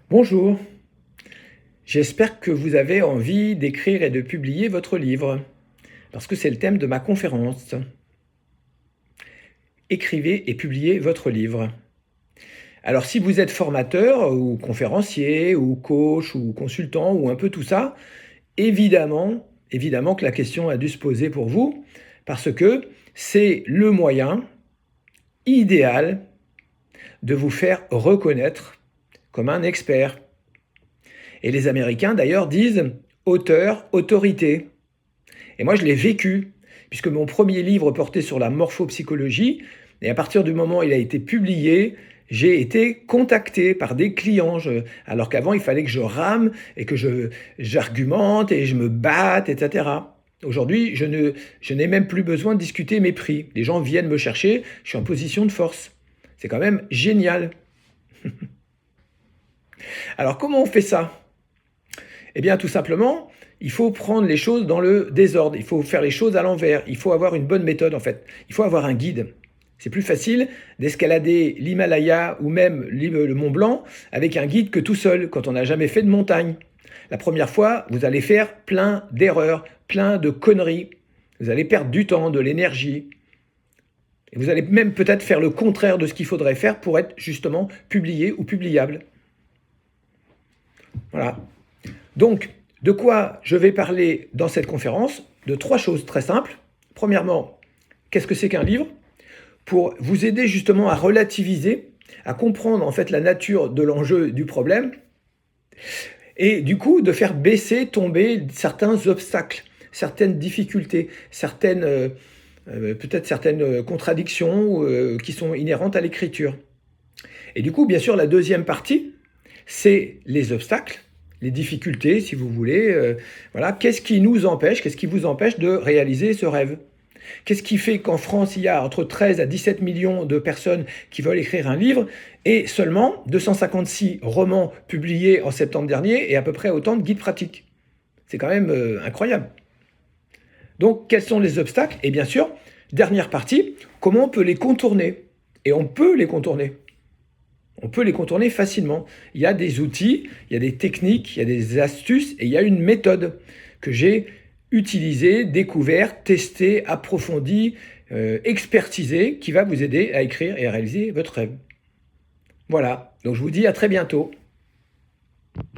Bonjour, j'espère que vous avez envie d'écrire et de publier votre livre, parce que c'est le thème de ma conférence. Écrivez et publiez votre livre. Alors si vous êtes formateur ou conférencier ou coach ou consultant ou un peu tout ça, évidemment que la question a dû se poser pour vous, parce que c'est le moyen idéal de vous faire reconnaître comme un expert. Et les Américains d'ailleurs disent auteur, autorité. Et moi, je l'ai vécu, puisque mon premier livre portait sur la morphopsychologie, et à partir du moment où il a été publié, j'ai été contacté par des clients, alors qu'avant, il fallait que je rame et que j'argumente et je me batte, etc. Aujourd'hui, je n'ai même plus besoin de discuter mes prix. Les gens viennent me chercher, je suis en position de force. C'est quand même génial. Alors, comment on fait ça? Eh bien, tout simplement, il faut prendre les choses dans le désordre, il faut faire les choses à l'envers, il faut avoir une bonne méthode en fait, il faut avoir un guide. C'est plus facile d'escalader l'Himalaya ou même le Mont Blanc avec un guide que tout seul, quand on n'a jamais fait de montagne. La première fois, vous allez faire plein d'erreurs, plein de conneries. Vous allez perdre du temps, de l'énergie. Et vous allez même peut-être faire le contraire de ce qu'il faudrait faire pour être justement publié ou publiable. Voilà. Donc, de quoi je vais parler dans cette conférence? De trois choses très simples. Premièrement, qu'est-ce que c'est qu'un livre? Pour vous aider justement à relativiser, à comprendre en fait la nature de l'enjeu du problème, et du coup de faire baisser, tomber certains obstacles, certaines difficultés, peut-être certaines contradictions qui sont inhérentes à l'écriture. Et du coup, bien sûr, la deuxième partie, c'est les obstacles, les difficultés, si vous voulez. Voilà, qu'est-ce qui nous empêche, qu'est-ce qui vous empêche de réaliser ce rêve? Qu'est-ce qui fait qu'en France, il y a entre 13 à 17 millions de personnes qui veulent écrire un livre et seulement 256 romans publiés en septembre dernier et à peu près autant de guides pratiques? C'est quand même incroyable. Donc, quels sont les obstacles? Et bien sûr, dernière partie, comment on peut les contourner? Et on peut les contourner. On peut les contourner facilement. Il y a des outils, il y a des techniques, il y a des astuces et il y a une méthode que j'ai utilisée, découverte, testée, approfondie, expertisée qui va vous aider à écrire et à réaliser votre rêve. Voilà, donc je vous dis à très bientôt.